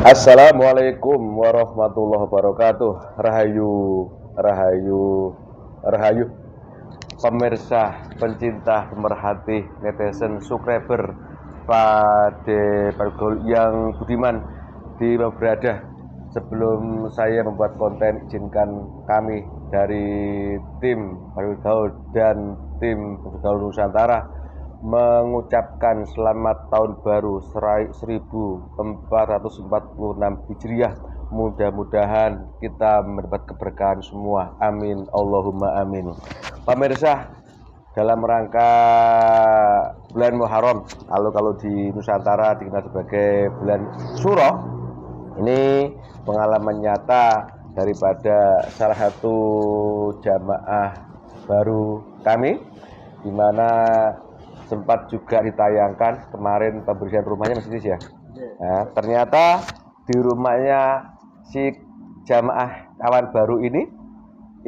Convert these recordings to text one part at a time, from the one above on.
Assalamualaikum warahmatullahi wabarakatuh. Rahayu, rahayu, rahayu. Pemirsa, pencinta, pemerhati, netizen, subscriber, pada yang budiman di mana berada. Sebelum saya membuat konten, izinkan kami dari tim Baru Gaul dan tim Gaul Nusantara mengucapkan selamat tahun baru 1446 Hijriah. Mudah-mudahan kita mendapat keberkahan semua. Amin. Allahumma amin. Pemirsa, dalam rangka bulan Muharram, kalau di Nusantara dikenal sebagai bulan Suro, ini pengalaman nyata daripada salah satu jamaah baru kami, di mana sempat juga ditayangkan kemarin pembersihan rumahnya Mas Idris ya. Nah, ternyata di rumahnya si jamaah kawan baru ini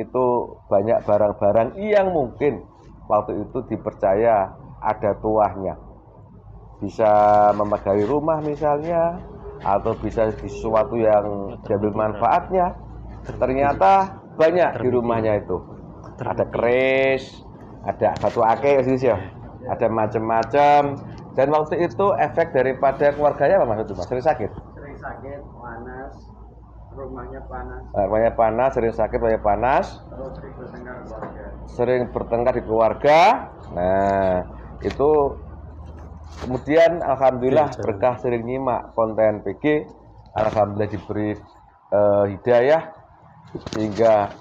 itu banyak barang-barang yang mungkin waktu itu dipercaya ada tuahnya, bisa memagari rumah misalnya, atau bisa di sesuatu yang diambil manfaatnya. Ternyata banyak di rumahnya itu, ada keris, ada batu akik ya, ada macam-macam. Dan waktu itu efek daripada keluarganya apa Mas itu Mas? Sering sakit? Sering sakit, panas, rumahnya panas. Rumahnya panas, sering sakit, rumahnya panas. Terus sering bertengkar keluarga. Sering bertengkar di keluarga. Nah, itu kemudian alhamdulillah berkah sering nyimak konten PG, alhamdulillah diberi hidayah, sehingga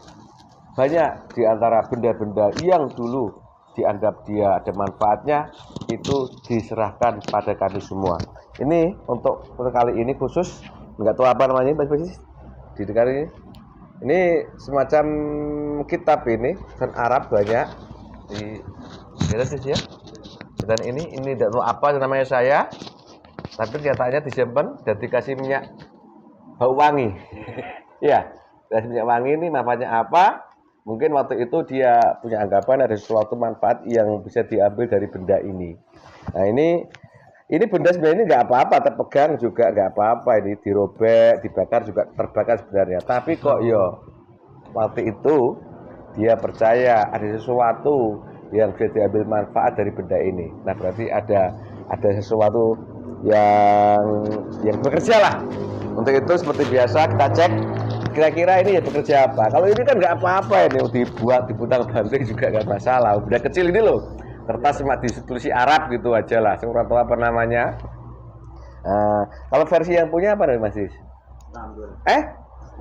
banyak di antara benda-benda yang dulu dianggap dia ada manfaatnya itu diserahkan pada kami semua. Ini untuk kali ini khusus, nggak tahu apa namanya Mas di negara ini. Ini semacam kitab ini kan Arab banyak di ya. Dan ini tidak tahu apa namanya saya, tapi nyatanya disimpan dan dikasih minyak bau wangi. Ya, dan minyak wangi ini manfaatnya apa? Mungkin waktu itu dia punya anggapan ada sesuatu manfaat yang bisa diambil dari benda ini. Nah ini benda sebenarnya ini nggak apa-apa, terpegang juga nggak apa-apa, ini dirobek, dibakar juga terbakar sebenarnya. Tapi kok yo waktu itu dia percaya ada sesuatu yang bisa diambil manfaat dari benda ini. Nah berarti ada sesuatu yang bekerja lah. Untuk itu seperti biasa kita cek kira-kira ini ya bekerja apa. Kalau ini kan nggak apa-apa, ini dibuat diputang-banting juga nggak masalah. Benda kecil ini loh, kertas cuma ditulis Arab gitu aja lah, saya tahu apa namanya. Kalau versi yang punya apa nih Mas Is? Istanbul.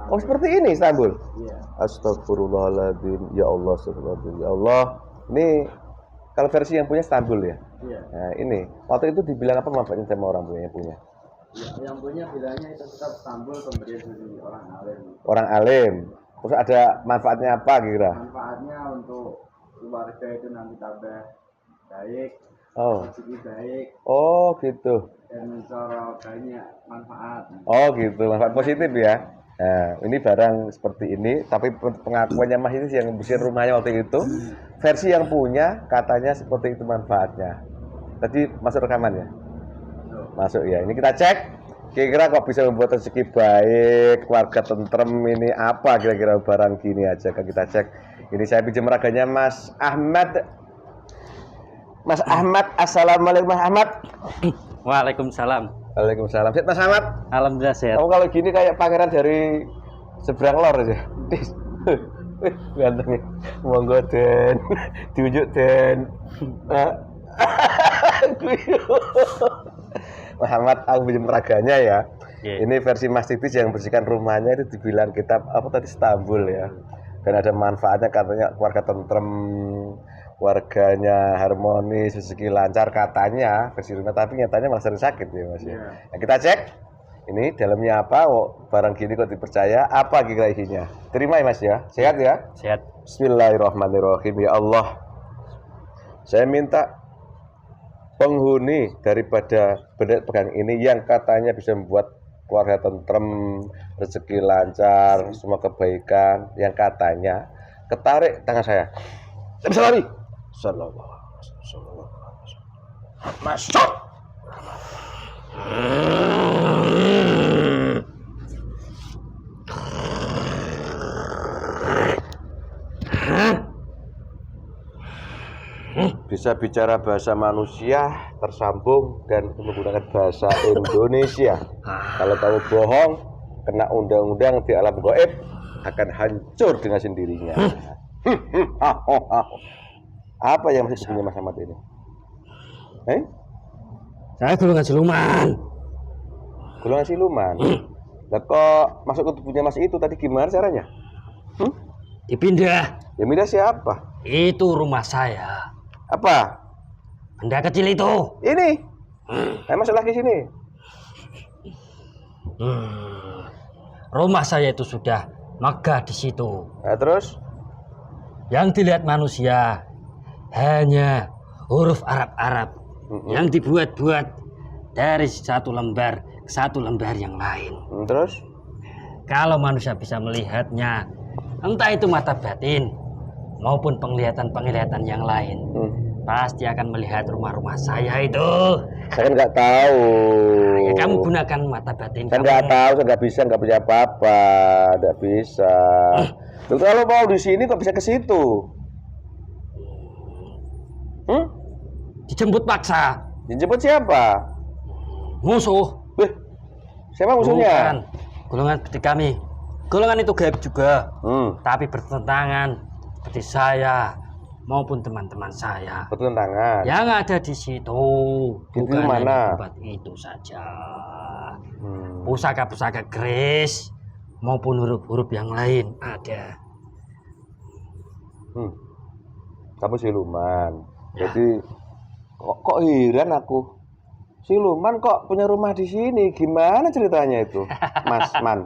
Oh seperti ini Istanbul. Iya. Astagfirullahaladzim. Ya Allah, astagfirullahaladzim. Ya Allah. Ini kalau versi yang punya Istanbul ya. Iya. Nah ini waktu itu dibilang apa manfaatnya sama orang punya? Ya, yang punya bilangnya itu tetap Istanbul pemberian dari orang alim. Orang alim. Terus ada manfaatnya apa kira? Manfaatnya untuk keluarga itu nanti tambah baik, Oh. rezeki baik, Oh gitu. dan cara banyak manfaat. Oh gitu, manfaat positif ya. Nah, ini barang seperti ini, tapi pengakuannya Mas ini yang bersihin rumahnya waktu itu, versi yang punya katanya seperti itu manfaatnya. Tadi masuk rekaman ya? Masuk ya. Ini kita cek. Kira-kira kok bisa membuat rezeki baik, keluarga tentrem, ini apa kira-kira barang gini aja kan kita cek. Ini saya pinjam raganya Mas Ahmad. Mas Ahmad, assalamualaikum Mas Ahmad. Waalaikumsalam. Waalaikumsalam. Sehat Mas Ahmad? Alhamdulillah sehat. Kamu kalau gini kayak pangeran dari seberang lor aja. Ganteng. Monggo Den. Diunjuk Den. Muhammad aku pinjam raganya ya. Yeah. Ini versi Mas Titis yang bersihkan rumahnya itu dibilang kitab apa tadi Istanbul ya. Dan ada manfaatnya katanya keluarga tentrem, warganya harmonis, rezeki lancar katanya versi rumah, tapi nyatanya malah sering sakit ya Mas ya. Nah, kita cek ini dalamnya apa. Barang gini kok dipercaya, apa kira isinya? Terima ya Mas ya. Sehat ya? Sehat. Bismillahirrahmanirrahim. Ya Allah, saya minta penghuni daripada benda pegang ini yang katanya bisa membuat keluarga tentrem, rezeki lancar, semua kebaikan yang katanya, ketarik tangan saya. Saya bisa lari. Sallallahu alaihi wasallam. Masuk. bisa bicara bahasa manusia, tersambung dan menggunakan bahasa Indonesia. Kalau kamu bohong, kena undang-undang di alam gaib, akan hancur dengan sendirinya. Apa yang masih punya Mas Ahmad ini? Saya golongan siluman. Golongan siluman. Lah kok masuk ke tubuhnya Mas itu tadi gimana caranya? Dipindah. Ya pindah siapa? Itu rumah saya. Apa? Benda kecil itu. Ini. Ayo masuk lagi sini. Rumah saya itu sudah megah di situ. Nah, terus? Yang dilihat manusia hanya huruf Arab-Arab yang dibuat-buat dari satu lembar ke satu lembar yang lain. Terus? Kalau manusia bisa melihatnya, entah itu mata batin maupun penglihatan-penglihatan yang lain, pasti akan melihat rumah-rumah saya itu. Saya kan nggak tahu. Ya, kamu gunakan mata batin. Saya nggak tahu, saya nggak bisa, nggak punya apa-apa, nggak bisa. Loh, kalau mau di sini kok bisa ke situ? Dijemput paksa. Dijemput siapa? Musuh. Siapa musuhnya? Bukan. Golongan seperti kami. Golongan itu gaib juga, tapi bertentangan seperti saya maupun teman-teman saya. Bertentangan. Yang ada di situ bukan mana? hanya tempat itu saja. Pusaka-pusaka keris maupun huruf-huruf yang lain ada. Kamu siluman. Ya. Jadi kok heran aku. Siluman kok punya rumah di sini? Gimana ceritanya itu, Mas Man?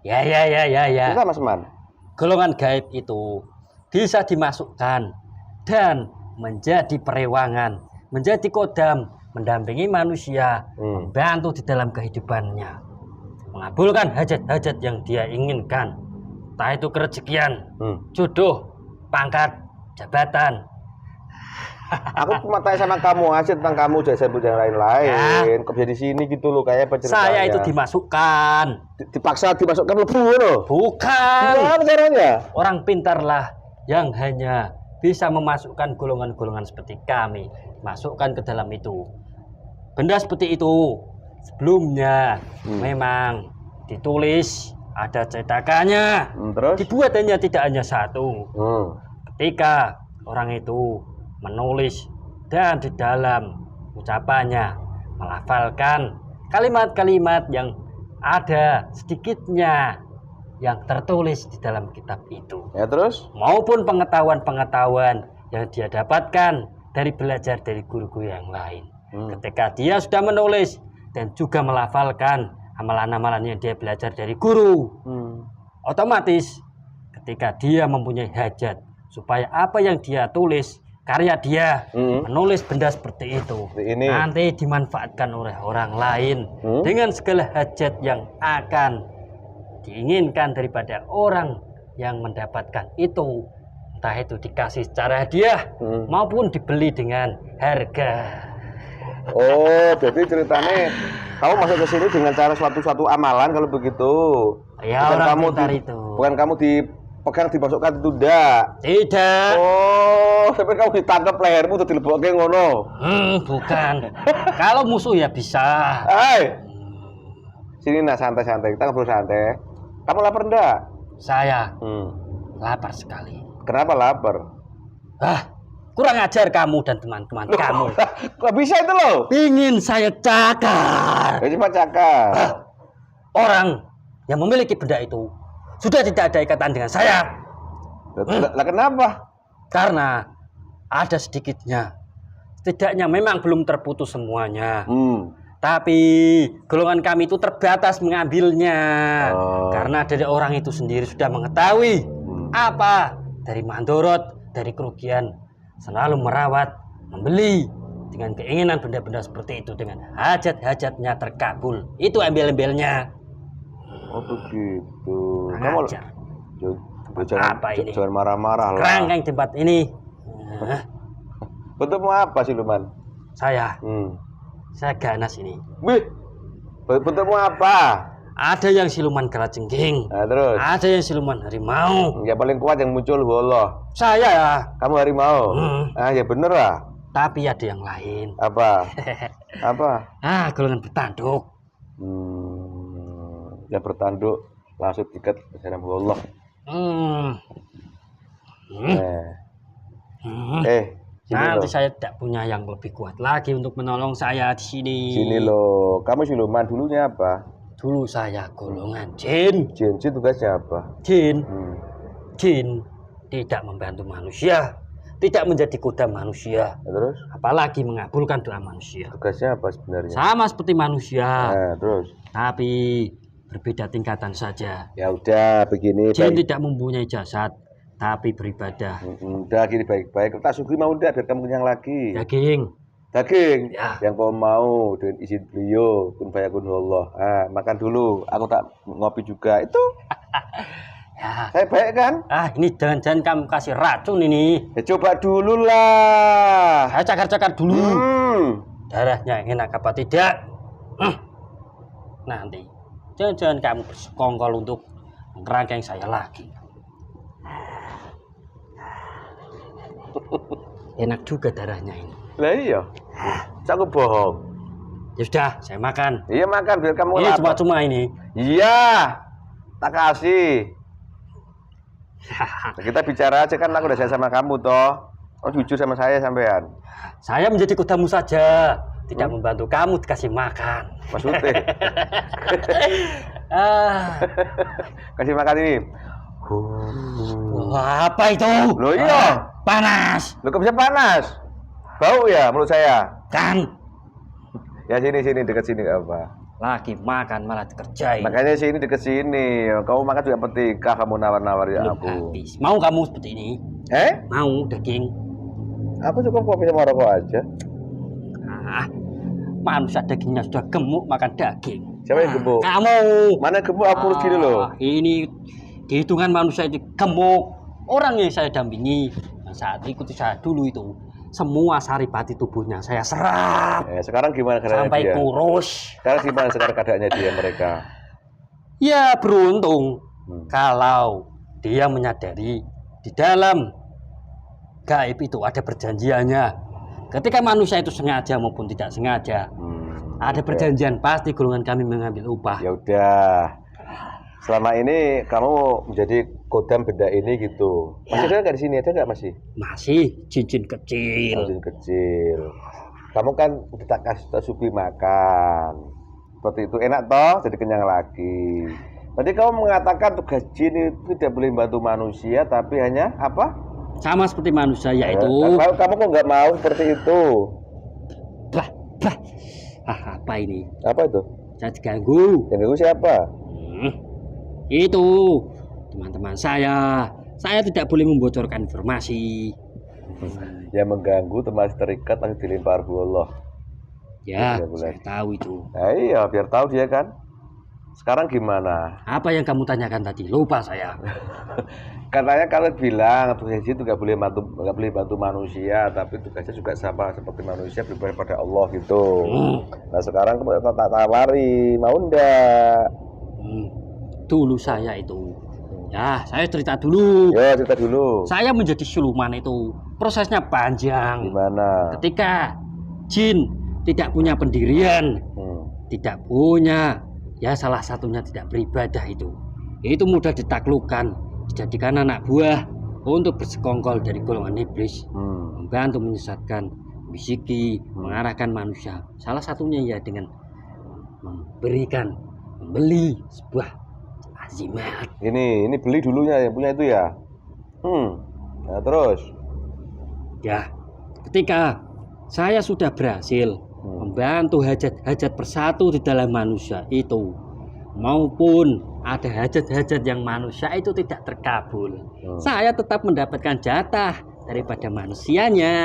Ya. Cerita Mas Man. Golongan gaib itu bisa dimasukkan dan menjadi perewangan, menjadi kodam, mendampingi manusia, membantu di dalam kehidupannya, mengabulkan hajat-hajat yang dia inginkan, entah itu kerezekian, jodoh, pangkat, jabatan. Aku cuma tanya sama kamu aja tentang kamu, jangan sebut yang lain-lain. Kok bisa di sini gitu loh, kayak apa ceritanya? Saya itu dimasukkan. Dipaksa dimasukkan lebu loh. Bukan. Gimana caranya? Orang pintarlah yang hanya bisa memasukkan golongan-golongan seperti kami, masukkan ke dalam itu. Benda seperti itu sebelumnya memang ditulis, ada cetakannya. Terus? Dibuat tidak hanya satu. Ketika orang itu menulis dan di dalam ucapannya melafalkan kalimat-kalimat yang ada sedikitnya yang tertulis di dalam kitab itu. Ya terus? Maupun pengetahuan-pengetahuan yang dia dapatkan dari belajar dari guru-guru yang lain. Ketika dia sudah menulis dan juga melafalkan amalan-amalan yang dia belajar dari guru, otomatis ketika dia mempunyai hajat supaya apa yang dia tulis, karya dia menulis benda seperti itu nanti dimanfaatkan oleh orang lain dengan segala hajat yang akan diinginkan daripada orang yang mendapatkan itu, entah itu dikasih secara hadiah maupun dibeli dengan harga. Oh, jadi ceritanya kamu masuk ke sini dengan cara suatu amalan kalau begitu. Ya, bukan orang kamu pintar itu. Bukan kamu dipegang dimasukkan itu enggak. Tidak. Oh, sampai kamu ditangkap lehermu tuh dilebokke ngono. Bukan. Kalau musuh ya bisa. Hai. Sini nah santai-santai, kita ngobrol santai. Kamu lapar enggak? Saya lapar sekali. Kenapa lapar? Kurang ajar kamu dan teman-teman kamu. Kok bisa itu loh? Ingin saya cakar. Ya cuma cakar. Orang yang memiliki benda itu sudah tidak ada ikatan dengan saya. Lah kenapa? Karena ada sedikitnya. Setidaknya memang belum terputus semuanya. Tapi golongan kami itu terbatas mengambilnya. Karena dari orang itu sendiri sudah mengetahui apa dari mandorot, dari kerugian, selalu merawat, membeli dengan keinginan benda-benda seperti itu, dengan hajat-hajatnya terkabul. Itu embel-embelnya. Oh begitu. Kamu jangan marah-marah lah. Kerangkeng tempat ini. Bentukmu apa siluman? Saya ganas ini. Wih, bentukmu apa? Ada yang siluman kalajengking. Nah, terus? Ada yang siluman harimau. Ya paling kuat yang muncul Allah. Saya ya. Kamu harimau. Ya bener lah. Tapi ada yang lain. Apa? Apa? Golongan bertanduk. Yang bertanduk langsung diikat bersama Allah. Sini Nanti loh. saya tidak punya yang lebih kuat lagi untuk menolong saya di sini. Sini loh. Kamu siluman dulunya apa? Dulu saya golongan jin. Jin tugasnya apa? Jin tidak membantu manusia, tidak menjadi kuda manusia, Terus? apalagi mengabulkan doa manusia. Tugasnya apa sebenarnya? Sama seperti manusia, Terus? tapi berbeda tingkatan saja. Ya udah begini. Jin tidak mempunyai jasad, tapi beribadah. Udah gini baik-baik. Tak sugih mau udah biar kamu kenyang lagi. Daging Ya. yang kau mau dengan izin beliau kun fayakun Allah. Makan dulu. Aku tak ngopi juga. Itu Ya. saya baik kan? Ini jangan-jangan kamu kasih racun ini. Ya coba dulu lah. Saya cakar-cakar dulu. Darahnya enak apa tidak? Nanti jangan-jangan kamu bersekongkol untuk ngerangkeng saya lagi. Enak juga darahnya ini. Lah iya. Aku bohong. Ya sudah, saya makan. Iya makan biar kamu Ini lapar. cuma-cuma ini. Iya. Tak kasih. Kita bicara aja kan aku udah sayang sama kamu toh. Oh jujur sama saya sampean. Saya menjadi kudamu saja, tidak membantu kamu dikasih makan. Maksudnya? Kasih makan ini. Wah, apa itu? Loh iya. Panas. Loh kok bisa panas? Bau ya menurut saya. Kan Ya sini dekat sini nggak apa. lagi makan malah dikerjain. Makanya sini dekat sini. Kamu makan juga petika kamu nawar-nawar ya Belum aku. habis. Mau kamu seperti ini? Mau daging? Aku cukup kopi sama rokok aja. Manusia dagingnya sudah gemuk makan daging. Siapa yang gemuk? Kamu. Mana gemuk aku urus gini loh. Ini di hitungan manusia itu gemuk. Orang yang saya dampingi saat ikuti saya dulu itu semua saripati tubuhnya saya serap Sekarang gimana keadaannya sampai dia? kurus. Sekarang gimana sekarang keadaannya dia mereka? Ya beruntung kalau dia menyadari di dalam gaib itu ada perjanjiannya. Ketika manusia itu sengaja maupun tidak sengaja, ada perjanjian pasti golongan kami mengambil upah. Ya udah. Selama ini kamu menjadi kodam benda ini gitu. Masih ada nggak di sini? Ada nggak masih? Masih cincin kecil. Cincin kecil. Kamu kan kita kasih Subi makan. Seperti itu enak toh, jadi kenyang lagi. Tadi kamu mengatakan tugas jin itu tidak boleh membantu manusia, tapi hanya apa? Sama seperti manusia yaitu. Kamu kok nggak mau seperti itu? Apa ini? Apa itu? Saya diganggu. Yang ganggu siapa? Itu teman-teman saya. Saya tidak boleh membocorkan informasi. Yang mengganggu termasuk terikat langsung dilempar Allah. Ya, Tidak boleh. saya tahu itu. Iya, biar tahu dia kan. Sekarang gimana? Apa yang kamu tanyakan tadi? Lupa saya. Katanya kalau bilang tugas itu nggak boleh bantu manusia, tapi tugasnya juga sama seperti manusia beribadah pada Allah gitu. Nah sekarang tak tawari, mau ndak? Dulu saya itu, ya saya cerita dulu. Ya cerita dulu. Saya menjadi siluman itu prosesnya panjang. Gimana? Ketika jin tidak punya pendirian, tidak punya, ya salah satunya tidak beribadah itu mudah ditaklukkan, dijadikan anak buah untuk bersekongkol dari golongan iblis, membantu menyesatkan, bisiki, mengarahkan manusia. Salah satunya ya dengan membeli sebuah azimat. Ini beli dulunya yang punya itu ya. Nah terus? Ya, ketika saya sudah berhasil membantu hajat-hajat persatu di dalam manusia itu, maupun ada hajat-hajat yang manusia itu tidak terkabul, saya tetap mendapatkan jatah daripada manusianya.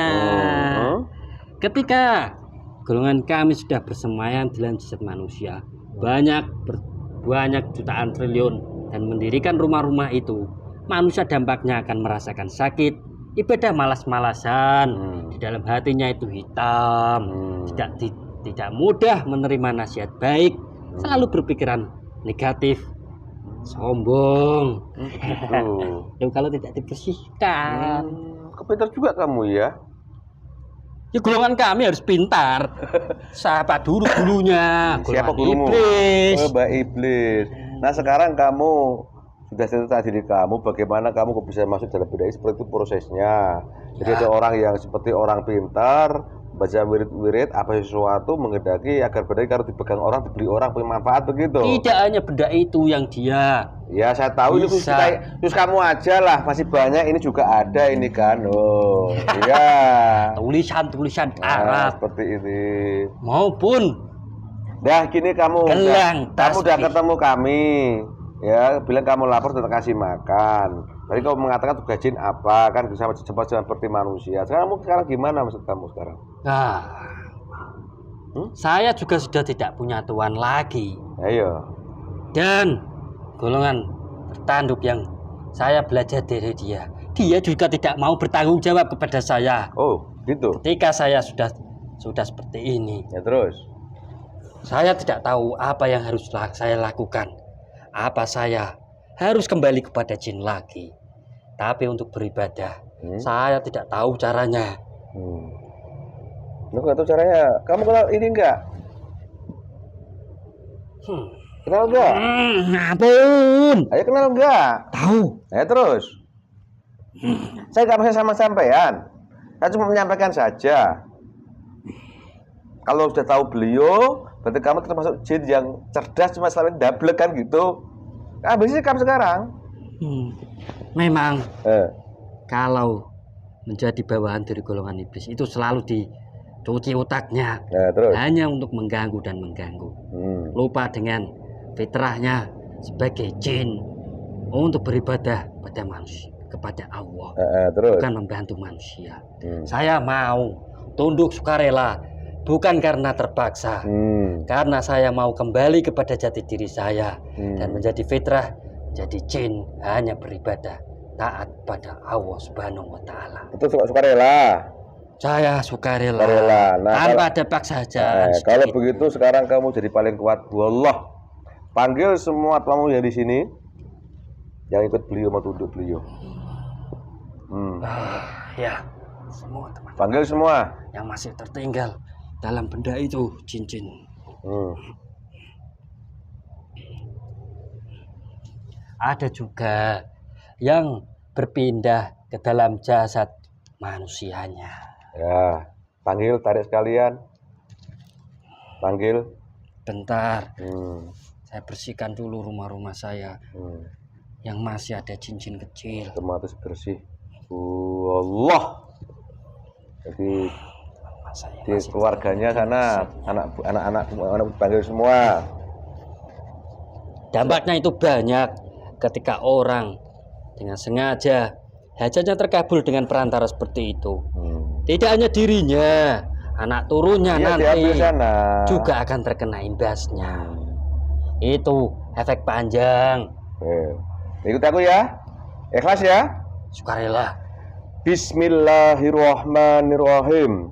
Ketika golongan kami sudah bersemayam di dalam jasad manusia, banyak jutaan triliun dan mendirikan rumah-rumah itu, manusia dampaknya akan merasakan sakit, ibadah malas-malasan, di dalam hatinya itu hitam, tidak mudah menerima nasihat baik, selalu berpikiran negatif, sombong. Kalau tidak dibersihkan. Kepintar juga kamu ya. Ya golongan kami harus pintar. Siapa dulunya? Siapa Golongan gurumu? iblis. Oh, Mbak Iblis. Nah sekarang kamu sudah cerita diri kamu, bagaimana kamu kok bisa masuk dalam budaya seperti itu prosesnya. Jadi ada orang yang seperti orang pintar, baca wirid-wirid apa sesuatu menghendaki agar benda kalau dipegang orang, diberi orang punya manfaat begitu. Tidak hanya benda itu yang dia. Ya saya tahu itu Bisa. terus kamu aja lah, masih banyak ini juga ada ini kan. Oh iya. Tulisan-tulisan Nah, Arab seperti ini. maupun Dah gini kamu Gelang kamu udah tasbih. ketemu kami. Ya, bilang kamu lapar udah kasih makan. Tadi kamu mengatakan tugas jin apa kan bisa cepat seperti manusia. Sekarang gimana maksud kamu sekarang? nah, saya juga sudah tidak punya tuan lagi. Ayo. Dan golongan bertanduk yang saya belajar dari dia, dia juga tidak mau bertanggung jawab kepada saya. Oh, gitu. Ketika saya sudah seperti ini, Ya terus. saya tidak tahu apa yang harus saya lakukan. Apa saya harus kembali kepada jin lagi? Tapi untuk beribadah, saya tidak tahu caranya. Lu nggak tahu caranya. Kamu kenal ini enggak? Kenal enggak? Ampun. Ayo kenal enggak? Tahu. Ayo terus. Saya nggak bisa sama sampean. Saya cuma menyampaikan saja. Kalau sudah tahu beliau, berarti kamu termasuk jin yang cerdas, cuma selama ini double kan gitu. Habis sikap sekarang. Memang kalau menjadi bawahan dari golongan iblis itu selalu dicuci otaknya, Terus. hanya untuk mengganggu dan mengganggu. Lupa dengan fitrahnya sebagai jin untuk beribadah pada manusia, kepada Allah, Terus. bukan membantu manusia. Saya mau tunduk sukarela, bukan karena terpaksa, karena saya mau kembali kepada jati diri saya dan menjadi fitrah, jadi jin, hanya beribadah taat pada Allah Subhanahu wa taala. Itu sukarela. Saya sukarela, Sukarela. Nah, tanpa ada paksaan. kalau begitu sekarang kamu jadi paling kuat. Wallah. Panggil semua tamu yang di sini yang ikut beliau mau tunduk beliau. Ya, semua teman Panggil semua. yang masih tertinggal dalam benda itu, cincin. Ada juga yang berpindah ke dalam jasad manusianya. Ya, panggil, tarik sekalian. Panggil. Bentar, saya bersihkan dulu rumah-rumah saya yang masih ada cincin kecil. Otomatis bersih. Allah. Jadi Saya di keluarganya sana anak-anak panggil semua. dampaknya itu banyak ketika orang dengan sengaja hajatnya terkabul dengan perantara seperti itu. Tidak hanya dirinya, anak turunnya Iya, nanti diambil sana. juga akan terkena imbasnya. Itu efek panjang. Ikut aku ya. Ikhlas ya. Sukarela. Bismillahirrahmanirrahim.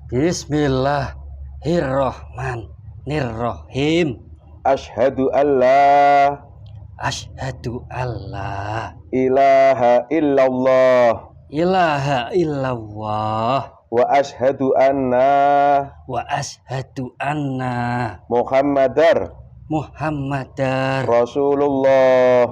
Bismillahirrahmanirrahim. Asyhadu alla Asyhadu alla ilaha illallah ilaha illallah wa asyhadu anna wa asyhadu anna Muhammadar Muhammadar Rasulullah.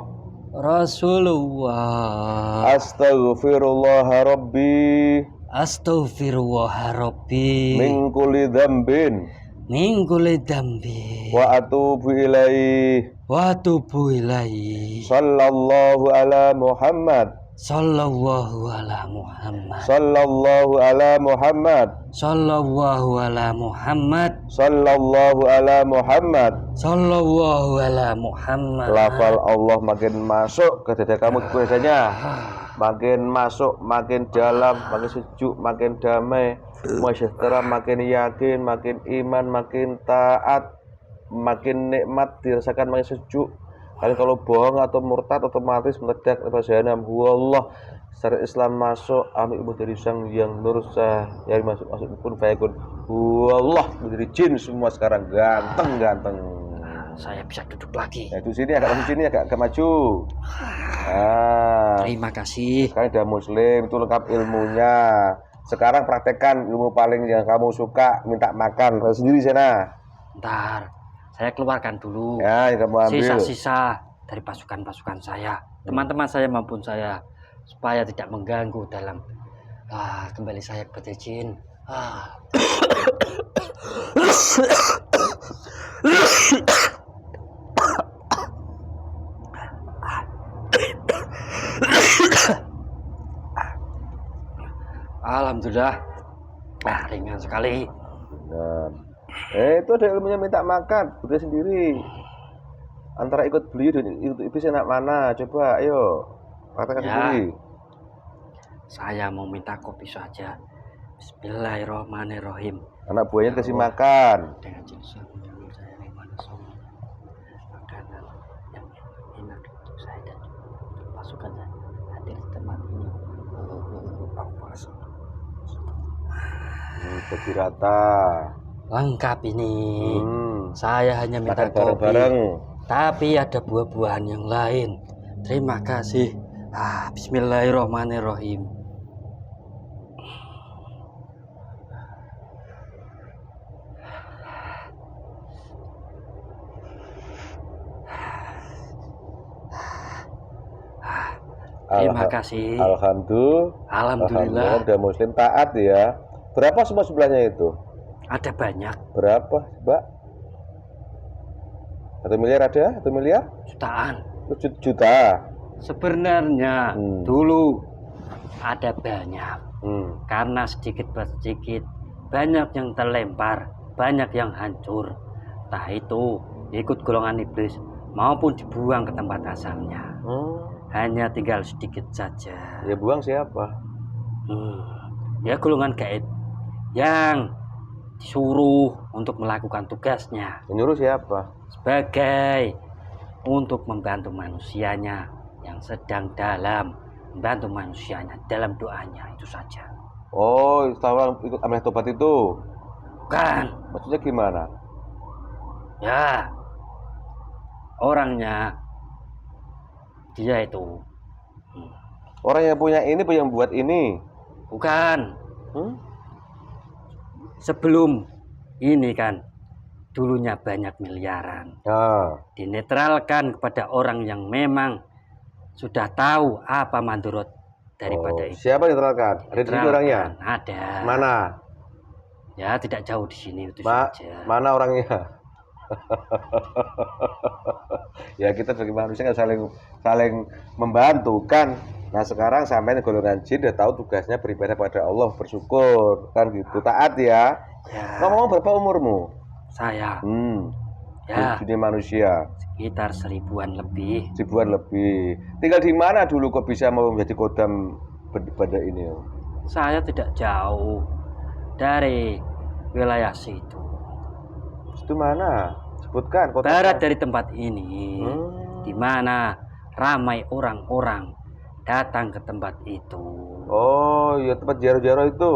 Rasulullah. Astaghfirullah rabbi Astaghfirullah Rabbi min kulli dzambin min kulli dzambi wa atubu ilaih. wa atubu ilaihi. Sallallahu ala Muhammad. Sallallahu ala Muhammad. Sallallahu ala Muhammad. Sallallahu ala Muhammad. Sallallahu ala Muhammad. Sallallahu ala Muhammad. Lafal Allah makin masuk ke dada kamu biasanya. Makin masuk, makin dalam, makin sejuk, makin damai, sejahtera, makin yakin, makin iman, makin taat, makin nikmat dirasakan, makin sejuk. Kalian kalau bohong atau murtad otomatis meledak ke jahanam. Wallah. Secara Islam masuk, ambil ilmu dari sang yang nur yang masuk pun fayakun. Wallah, menjadi jin semua sekarang ganteng. Saya bisa duduk lagi. Nah, itu sini agak maju. Nah, Terima kasih. sekarang udah muslim, itu lengkap ilmunya. Sekarang praktekkan ilmu paling yang kamu suka, minta makan sendiri sana. Ntar saya keluarkan dulu Ya, yang kamu ambil. sisa-sisa dari pasukan-pasukan saya, teman-teman saya maupun saya, supaya tidak mengganggu dalam kembali saya ke Jin. Alhamdulillah, ringan sekali. Nah, itu ada ilmunya minta makan, udah sendiri. Antara ikut beliau dan ikut iblis enak mana? Coba, ayo, katakan Ya. sendiri. Saya mau minta kopi saja. Bismillahirrahmanirrahim. Anak buahnya Ya kasih Allah. makan. Dengan jenis menjauh saya dari mana semua makanan yang enak untuk saya dan pasukan saya hadir di tempat ini. Bagi rata. Lengkap ini. Saya hanya minta Makan kopi, bareng-bareng. tapi ada buah-buahan yang lain. Terima kasih. Bismillahirrahmanirrahim. Terima kasih. Alhamdulillah udah muslim taat ya. Berapa semua sebelahnya itu? Ada banyak. Berapa, Mbak? 1 miliar ada? 1 miliar? Jutaan. Juta. Sebenarnya dulu ada banyak. Hmm. Karena sedikit sedikit banyak yang terlempar, banyak yang hancur. Entah itu ikut golongan iblis maupun dibuang ke tempat asalnya. Hanya tinggal sedikit saja. Ya buang siapa? Ya golongan gaib yang disuruh untuk melakukan tugasnya. Menyuruh siapa? Sebagai untuk membantu manusianya yang sedang dalam, membantu manusianya dalam doanya, itu saja. Oh, setelah ikut amal tobat itu? Bukan. Maksudnya gimana? Ya, orangnya dia itu. Orang yang punya ini, yang buat ini? Bukan. Sebelum ini kan dulunya banyak miliaran. Dinetralkan kepada orang yang memang sudah tahu apa mandorot daripada itu. Siapa netralkan? Ada di sini orangnya? Ada. Mana? Ya, tidak jauh di sini itu saja. Mana orangnya? Ya kita sebagai manusia kan saling membantu kan. Nah sekarang sampai golongan jin udah tahu tugasnya beribadah pada Allah, bersyukur kan gitu, taat ya. Ngomong berapa umurmu? Saya ya dunia manusia sekitar 1000-an lebih. 1000-an lebih. Tinggal di mana dulu kok bisa mau menjadi kodam beribadah ini? Saya tidak jauh dari wilayah situ. Itu mana? Sebutkan kota. Barat dari tempat ini, di mana ramai orang-orang datang ke tempat itu. Oh, ya tempat jaro-jaro itu.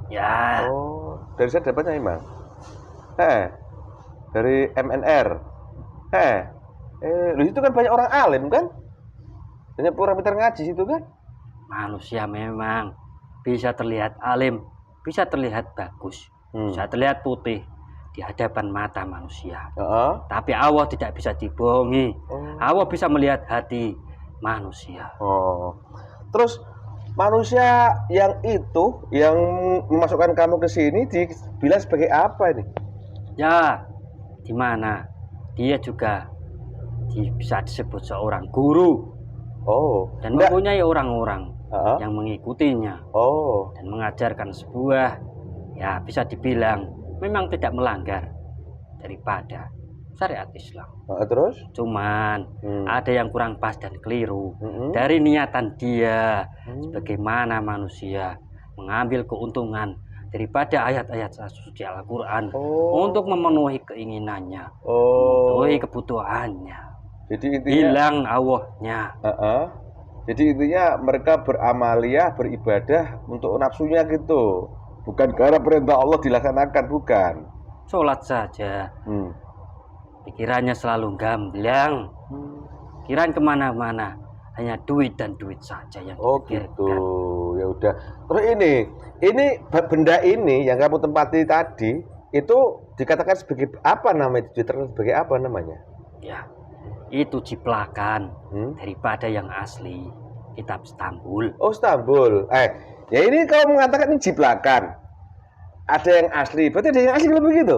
Ya. Oh, dari saya dapatnya emang. Dari MNR. Lu itu kan banyak orang alim kan? Banyak orang pintar ngaji situ kan? Manusia memang bisa terlihat alim, bisa terlihat bagus, bisa terlihat putih di hadapan mata manusia. Tapi Allah tidak bisa dibohongi. Allah bisa melihat hati manusia. Terus manusia yang itu yang memasukkan kamu ke sini dibilang sebagai apa ini? Ya, di mana dia juga bisa disebut seorang guru. Dan mempunyai orang-orang yang mengikutinya. Dan mengajarkan sebuah, ya bisa dibilang memang tidak melanggar daripada syariat Islam. Terus? Cuman ada yang kurang pas dan keliru dari niatan dia, sebagaimana manusia mengambil keuntungan daripada ayat-ayat suci Al-Quran untuk memenuhi keinginannya, memenuhi kebutuhannya. Jadi intinya hilang Allahnya. Jadi intinya mereka beramaliyah, beribadah untuk nafsunya gitu. Bukan karena perintah Allah dilaksanakan, bukan. Sholat saja. Pikirannya selalu gamblang. Pikiran kemana-mana. hanya duit dan duit saja yang Oh gitu. dipikirkan. Ya udah. Terus ini benda ini yang kamu tempati tadi itu dikatakan sebagai apa namanya? Diterangkan sebagai apa namanya? Ya, itu ciplakan Hmm? daripada yang asli kitab Istanbul. Oh, Istanbul. Ya ini kamu mengatakan ini jiplakan. Ada yang asli. Berarti ada yang asli kalau begitu?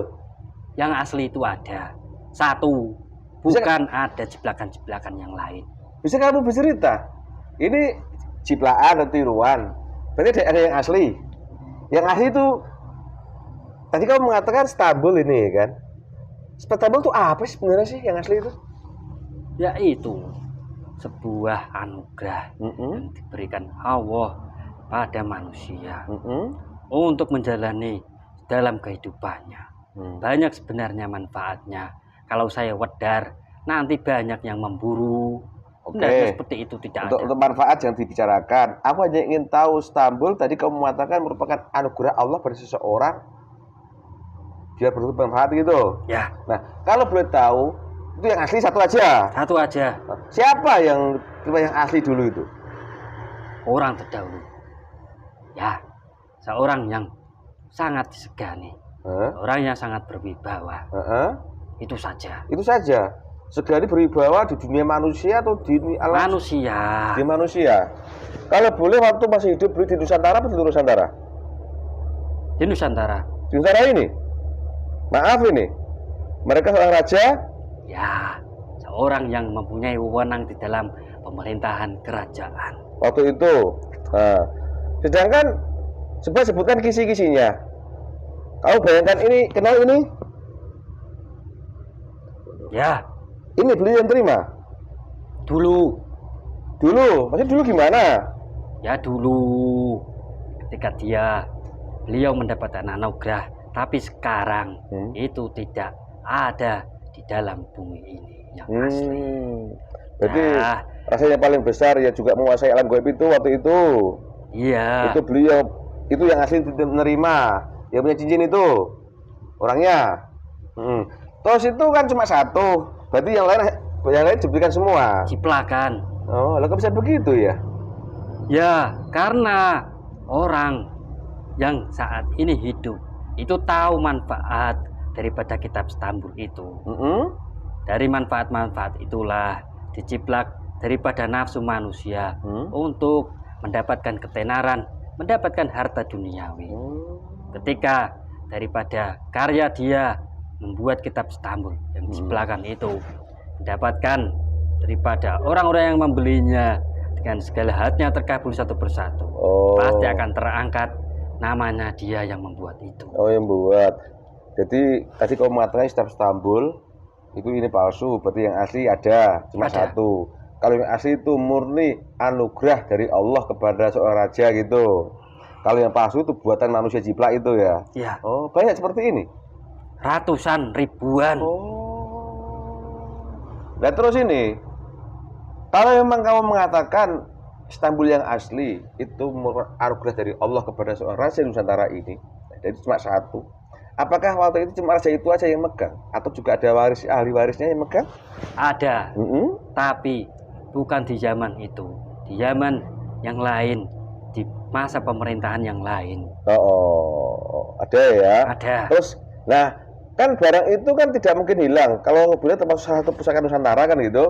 Yang asli itu ada satu, bukan ada ciplakan-ciplakan yang lain. Bisa kamu bercerita? Ini ciplaan atau tiruan. Berarti ada yang asli. Yang asli itu tadi kamu mengatakan Istanbul ini kan? Istanbul itu apa sih sebenarnya sih yang asli itu? Yaitu sebuah anugerah yang diberikan Allah pada manusia untuk menjalani dalam kehidupannya. Banyak sebenarnya manfaatnya. Kalau saya wedar, nanti banyak yang memburu. Sebenarnya seperti itu tidak ada. Untuk manfaat yang dibicarakan. Aku hanya ingin tahu Istanbul tadi kamu mengatakan merupakan anugerah Allah pada seseorang biar bermanfaat gitu. Ya, Nah, kalau boleh tahu itu yang asli satu aja. satu aja. Siapa yang asli dulu itu? Orang terdahulu. Ya, seorang yang sangat disegani. Orang yang sangat berwibawa. Itu saja. Itu saja. Segani berwibawa di dunia manusia atau di alam Manusia. di manusia. Kalau boleh waktu masih hidup beli di Nusantara atau di luar Nusantara? Di Nusantara. Di Nusantara ini. Maaf ini. Mereka seorang raja. Ya, seorang yang mempunyai wewenang di dalam pemerintahan kerajaan. Waktu itu. Nah, sedangkan coba sebutkan kisi-kisinya. Kamu bayangkan ini, kenal ini? Ya, Ini beliau yang terima. dulu. Dulu, maksudnya dulu gimana? Ya dulu. Ketika beliau mendapatkan anugerah, tapi sekarang itu tidak ada di dalam bumi ini yang asli. Berarti Nah, rasanya paling besar ya juga menguasai alam gaib itu waktu itu. iya. Itu beliau itu yang asli menerima, yang punya cincin itu orangnya. Terus itu kan cuma satu, berarti yang lain diberikan semua. Ciplakan. Oh, lah kok bisa begitu ya? Ya, karena orang yang saat ini hidup itu tahu manfaat daripada kitab Istanbul itu. Dari manfaat-manfaat itulah diciplak daripada nafsu manusia untuk mendapatkan ketenaran, mendapatkan harta duniawi. Ketika daripada karya dia membuat kitab Istanbul yang diciplakan itu mendapatkan daripada orang-orang yang membelinya dengan segala hatinya terkabul satu persatu, pasti akan terangkat namanya dia yang membuat itu. Oh, yang membuat. Jadi tadi kau mengatakan kitab Istanbul itu ini palsu, berarti yang asli ada cuma satu. Kalau yang asli itu murni anugerah dari Allah kepada seorang raja gitu. Kalau yang palsu itu buatan manusia jiplak itu ya. Ya. Oh, banyak seperti ini. Ratusan, ribuan. Nah terus ini, kalau memang kamu mengatakan Istanbul yang asli itu anugerah dari Allah kepada seorang raja Nusantara ini, jadi cuma satu. Apakah waktu itu cuma raja itu aja yang megang, atau juga ada ahli warisnya yang megang? Ada, tapi bukan di zaman itu, di zaman yang lain, di masa pemerintahan yang lain. Ada ya. Ada. Terus, nah kan barang itu kan tidak mungkin hilang. Kalau boleh termasuk salah satu pusaka Nusantara kan gitu.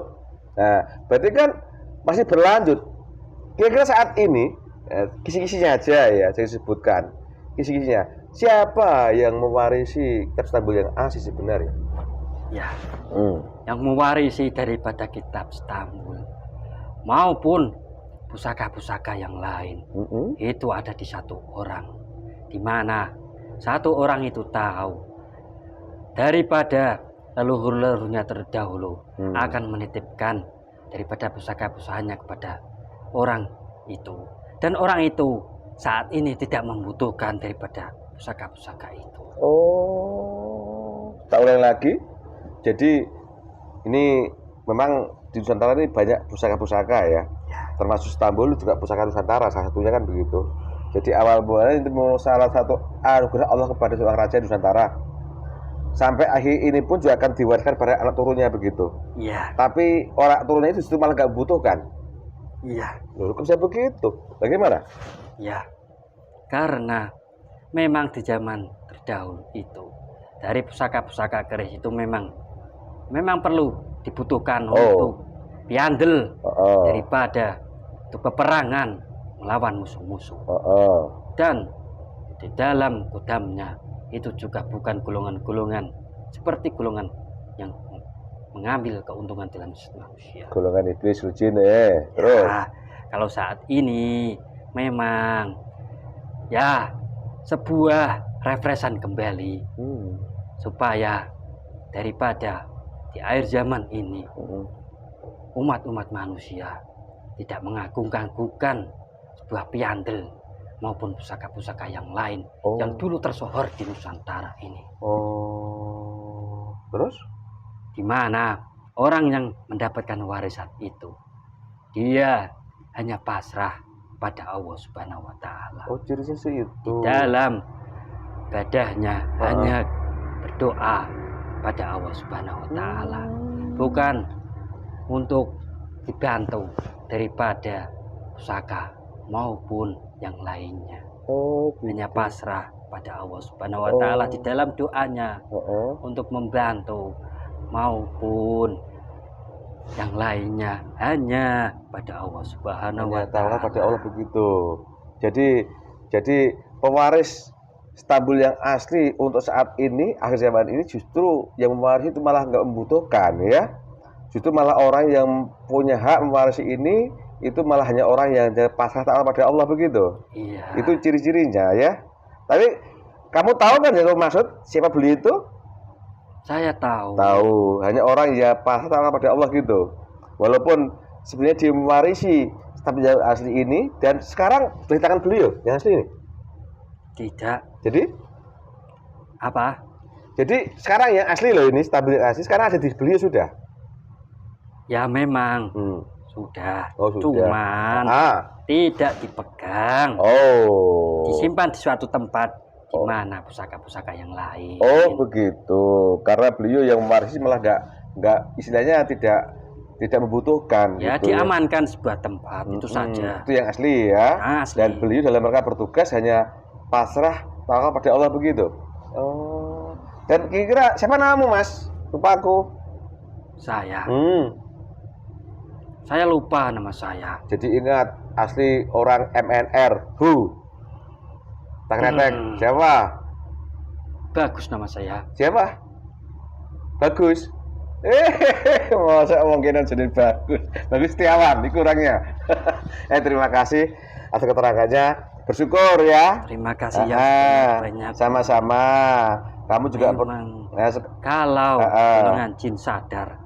Nah, berarti kan masih berlanjut. Kira-kira saat ini, kisi-kisinya aja ya, saya sebutkan. Kisi-kisinya, siapa yang mewarisi kitab Istanbul yang asli sebenarnya? Ya, yang mewarisi daripada kitab Istanbul maupun pusaka-pusaka yang lain itu ada di satu orang, di mana satu orang itu tahu daripada leluhur-leluhurnya terdahulu akan menitipkan daripada pusaka-pusakanya kepada orang itu, dan orang itu saat ini tidak membutuhkan daripada pusaka-pusaka itu. Tak ulang lagi. Jadi ini memang di Nusantara ini banyak pusaka-pusaka ya. Termasuk Istanbul juga pusaka Nusantara salah satunya kan begitu. Jadi awal mulanya itu salah satu anugerah Allah kepada seorang raja Nusantara. Sampai akhir ini pun juga akan diwariskan pada anak turunnya begitu. Iya. Tapi orang turunnya itu justru malah nggak membutuhkan. Iya, Loh, kok bisa begitu? Bagaimana? ya. Karena memang di zaman terdahulu itu dari pusaka-pusaka keris itu memang perlu dibutuhkan untuk piandel daripada untuk peperangan melawan musuh-musuh. Dan di dalam kudamnya itu juga bukan golongan-golongan seperti golongan yang mengambil keuntungan dalam manusia. Golongan iblis, jin, terus. Ya, kalau saat ini memang ya sebuah refreshan kembali supaya daripada di akhir zaman ini umat-umat manusia tidak mengagung-agungkan sebuah piandel maupun pusaka-pusaka yang lain yang dulu tersohor di Nusantara ini. Terus? Di mana orang yang mendapatkan warisan itu dia hanya pasrah pada Allah Subhanahu wa taala. Cirinya sih itu. Dalam ibadahnya hanya berdoa pada Allah Subhanahu wa taala. Bukan untuk dibantu daripada pusaka maupun yang lainnya. Hanya pasrah pada Allah Subhanahu wa taala di dalam doanya untuk membantu maupun yang lainnya hanya pada Allah Subhanahu wa taala. Pada Allah begitu. Jadi pewaris Istanbul yang asli untuk saat ini akhir zaman ini justru yang mewarisi itu malah nggak membutuhkan ya. Justru malah orang yang punya hak mewarisi ini itu malah hanya orang yang pasrah taat pada Allah begitu. Iya. Itu ciri-cirinya ya. Tapi kamu tahu kan yang maksud siapa beliau itu? Saya tahu. Tahu, hanya orang yang pasrah taat pada Allah gitu. Walaupun sebenarnya dia mewarisi Istanbul yang asli ini dan sekarang di tangan beliau yang asli ini. Tidak. Jadi apa? Jadi sekarang yang asli loh ini Istanbul yang asli sekarang ada di beliau sudah. Ya memang sudah. Sudah. Cuman tidak dipegang. Disimpan di suatu tempat di mana pusaka-pusaka yang lain. Begitu. Karena beliau yang mewarisi malah nggak istilahnya tidak membutuhkan. Ya gitu, diamankan sebuah tempat itu saja. Itu yang asli ya. Asli. Dan beliau dalam rangka bertugas hanya pasrah tawakal pada Allah begitu. Dan kira-kira siapa namamu Mas? Lupa aku. Saya. Saya lupa nama saya. Jadi ingat asli orang MNR. Tak retek. Siapa? Bagus nama saya. Siapa? Bagus. Masa mungkinan jadi bagus. Bagus Setiawan, ini kurangnya. Terima kasih atas keterangannya. Bersyukur ya. Terima kasih ya banyak. Sama-sama. Kamu juga kalau golongan jin sadar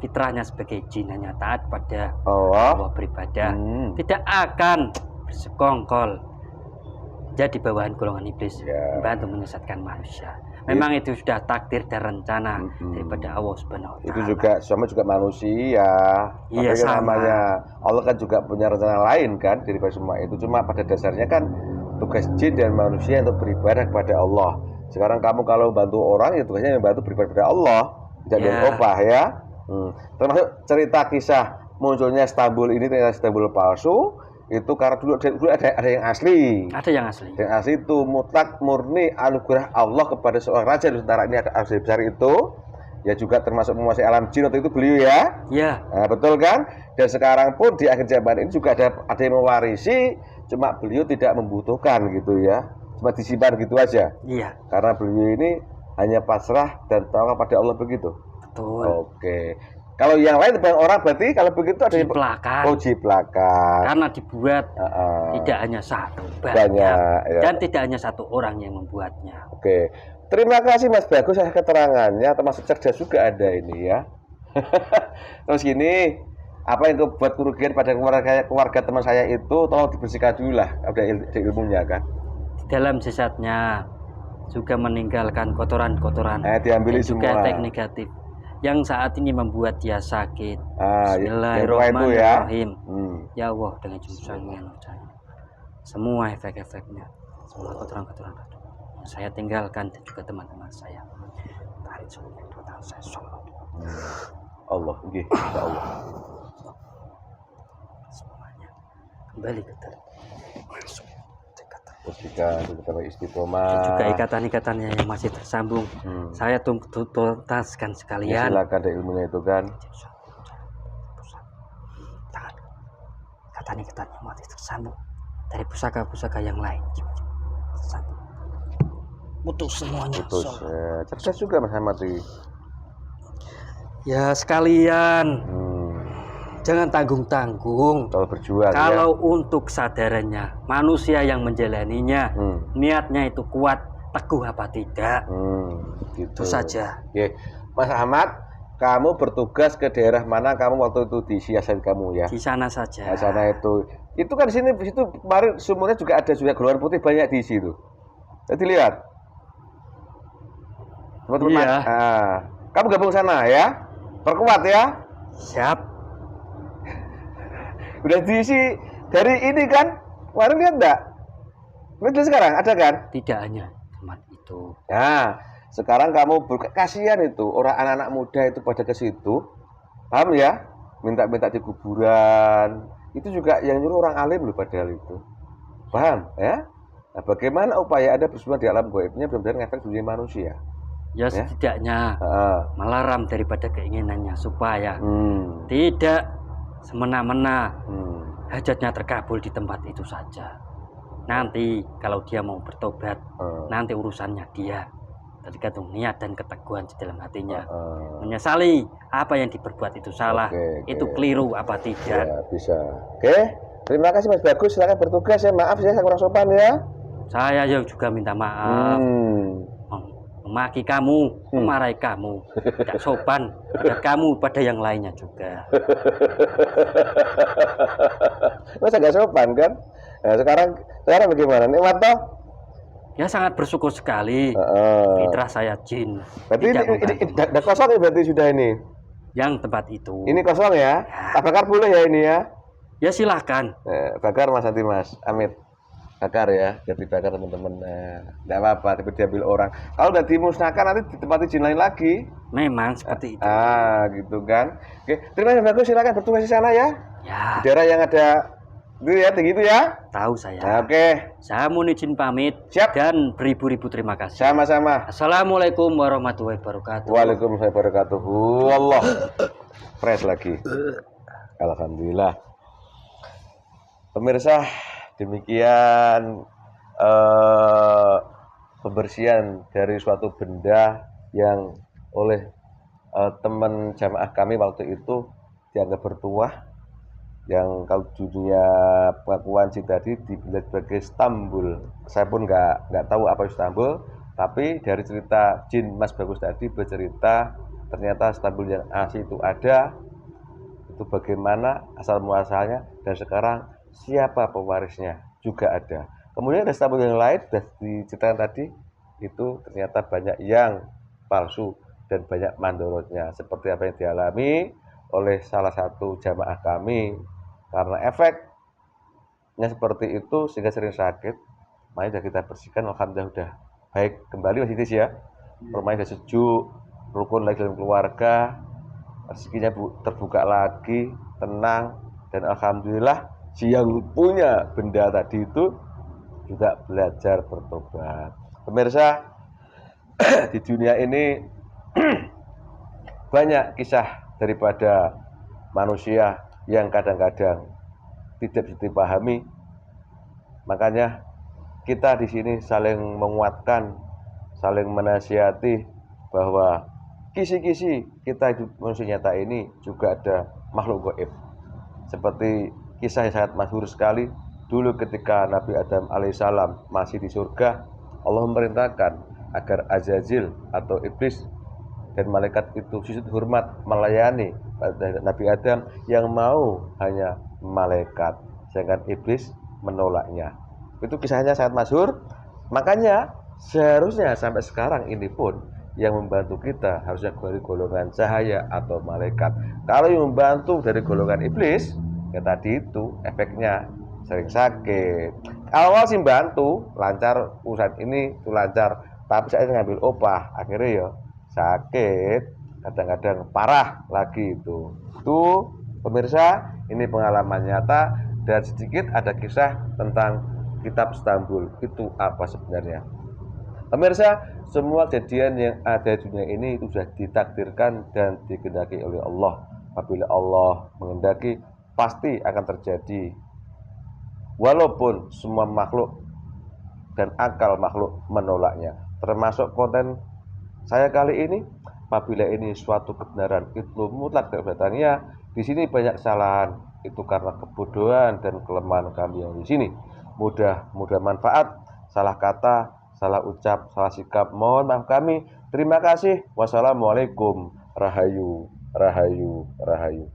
fitrahnya sebagai jin hanya taat pada Allah beribadah, tidak akan bersekongkol jadi bawahan golongan iblis membantu menyesatkan manusia. Memang itu sudah takdir dan rencana daripada Allah Subhanahu wa taala. Itu juga sama juga manusia. Iya, sama. Namanya Allah kan juga punya rencana lain kan daripada semua itu. Cuma pada dasarnya kan tugas jin dan manusia untuk beribadah kepada Allah. Sekarang kamu kalau bantu orang ya tugasnya membantu beribadah kepada Allah, tidak berubah ya. Termasuk cerita kisah munculnya Istanbul ini ternyata Istanbul palsu. Itu karena dulu ada yang asli. Ada yang asli. Yang asli itu mutlak murni anugerah Allah kepada seorang raja Nusantara ini ada asli besar itu. Ya juga termasuk menguasai alam jin waktu itu beliau ya. Iya. Nah, betul kan? Dan sekarang pun di akhir zaman ini juga ada yang mewarisi, cuma beliau tidak membutuhkan gitu ya. Cuma disimpan gitu aja. Iya. Karena beliau ini hanya pasrah dan tawakal pada Allah begitu. Betul. Oke. Kalau yang lain banyak orang berarti kalau begitu ada jiplakan. Jiplakan. Karena dibuat tidak hanya satu, banyak ya. Dan tidak hanya satu orang yang membuatnya. Oke. Terima kasih Mas Bagus atas keterangannya, termasuk cerdas juga ada ini ya. Terus gini, apa yang buat kerugian pada keluarga teman saya itu tolong dibersihkan dulu lah, ada ilmunya kan. Di dalam jasadnya juga meninggalkan kotoran-kotoran. Diambil juga semua. efek negatif yang saat ini membuat dia sakit. Bismillahirrahmanirrahim. Ya Allah, dengan jumlah semua efek-efeknya, semua kotoran-kotoran yang saya tinggalkan dan juga teman-teman saya. Tarik semua saya. Allah, insya Allah. kembali ke tali. Terus jika Dan istiqomah juga ikatan-ikatannya yang masih tersambung, saya tuntaskan ya, sekalian. silakan ada ilmunya itu kan. Jangan. Ikatan-ikatan yang masih tersambung dari pusaka-pusaka yang lain. Tersambung. Putus semuanya. Putus. Cerdas juga Mas Ahmad ini. Ya sekalian, jangan tanggung-tanggung. Kalau berjuang Kalau ya. untuk sadarannya, manusia yang menjalaninya, niatnya itu kuat, teguh apa tidak, Gitu. itu saja. Oke. Mas Ahmad, kamu bertugas ke daerah mana kamu waktu itu di siasat kamu ya? Di sana saja. Di sana itu. Itu kan di sini situ kemarin sumurnya juga ada juga golongan putih banyak di situ. Jadi lihat. Teman-teman. Iya. Kamu gabung sana ya. Perkuat ya. Siap. Udah diisi dari ini kan. Kemarin lihat enggak? Lihat sekarang ada kan? Tidak hanya tempat itu. Nah, sekarang kamu kasihan itu orang anak-anak muda itu pada ke situ. Paham ya? Minta-minta di kuburan. Itu juga yang nyuruh orang alim loh padahal itu. Paham ya? Nah, bagaimana upaya ada bersama di alam gaibnya benar-benar ngefek dunia manusia? Ya setidaknya melarang daripada keinginannya supaya tidak semena-mena hajatnya terkabul di tempat itu saja. Nanti kalau dia mau bertobat, nanti urusannya dia. Tergantung niat dan keteguhan di dalam hatinya. Menyesali apa yang diperbuat itu salah, itu keliru apa tidak. Ya, bisa. Oke. Terima kasih Mas Bagus, silakan bertugas ya. Maaf ya saya kurang sopan ya. Saya yang juga minta maaf. Memaki kamu, memarahi kamu, tidak sopan pada kamu, pada yang lainnya juga. Masa gak sopan kan? Nah, sekarang bagaimana? Nikmat toh? Ya sangat bersyukur sekali. Fitrah saya jin. Berarti ini kosong ya berarti sudah ini? Yang tempat itu. Ini kosong ya? Tak bakar boleh ya ini ya? Ya silahkan. Bakar Mas nanti Mas, Amit. Bakar ya, biar dibakar teman-teman. Tidak apa-apa, tapi diambil orang. Kalau udah dimusnahkan nanti ditempati jin lain lagi. Memang seperti itu. Gitu kan. Oke, terima kasih Bagus, silakan bertugas di sana ya. Ya. Di daerah yang ada itu ya, tinggi itu ya. Tahu saya. Oke. Saya mohon izin pamit. Siap. Dan beribu-ribu terima kasih. Sama-sama. Assalamualaikum warahmatullahi wabarakatuh. Waalaikumsalam warahmatullahi wabarakatuh. Allah. Fresh lagi. Alhamdulillah. Pemirsa, demikian pembersihan dari suatu benda yang oleh teman jamaah kami waktu itu dianggap bertuah, yang kalau dunia pengakuan jin tadi dibilang sebagai Istanbul. Saya pun nggak tahu apa Istanbul, tapi dari cerita jin Mas Bagus tadi bercerita ternyata Istanbul yang asli itu ada, itu bagaimana asal muasalnya, dan sekarang siapa pewarisnya juga ada. Kemudian ada Istanbul yang lain sudah diceritakan tadi, itu ternyata banyak yang palsu dan banyak mandorotnya, seperti apa yang dialami oleh salah satu jamaah kami. Karena efeknya seperti itu sehingga sering sakit, makanya sudah kita bersihkan. Alhamdulillah sudah baik kembali Mas Idris ya. Rumahnya sudah sejuk, rukun lagi dalam keluarga, rezekinya terbuka lagi, tenang, dan alhamdulillah si yang punya benda tadi itu juga belajar bertobat. Pemirsa, di dunia ini banyak kisah daripada manusia yang kadang-kadang tidak bisa dipahami. Makanya kita di sini saling menguatkan, saling menasihati bahwa kisi-kisi kita hidup manusia nyata ini juga ada makhluk gaib. Seperti kisah yang sangat masyhur sekali, dulu ketika Nabi Adam alaihissalam masih di surga, Allah memerintahkan agar Azazil atau iblis dan malaikat itu sujud hormat melayani pada Nabi Adam yang mau hanya malaikat, sedangkan iblis menolaknya. Itu kisahnya sangat masyhur. Makanya seharusnya sampai sekarang ini pun yang membantu kita harusnya dari golongan cahaya atau malaikat. Kalau yang membantu dari golongan iblis, ya tadi itu efeknya sering sakit. Awal sih bantu, lancar urusan ini tuh lancar, tapi saya ngambil opah, akhirnya ya sakit, kadang-kadang parah lagi itu. Tuh pemirsa, ini pengalaman nyata dan sedikit ada kisah tentang kitab Istanbul. Itu apa sebenarnya? Pemirsa, semua kejadian yang ada di dunia ini itu sudah ditakdirkan dan dikehendaki oleh Allah. Apabila Allah menghendaki, pasti akan terjadi. Walaupun semua makhluk dan akal makhluk menolaknya. Termasuk konten saya kali ini, apabila ini suatu kebenaran itu mutlak kebenarannya, di sini banyak kesalahan. Itu karena kebodohan dan kelemahan kami yang di sini. Mudah manfaat, salah kata, salah ucap, salah sikap. Mohon maaf kami. Terima kasih. Wassalamualaikum. Rahayu, rahayu, rahayu.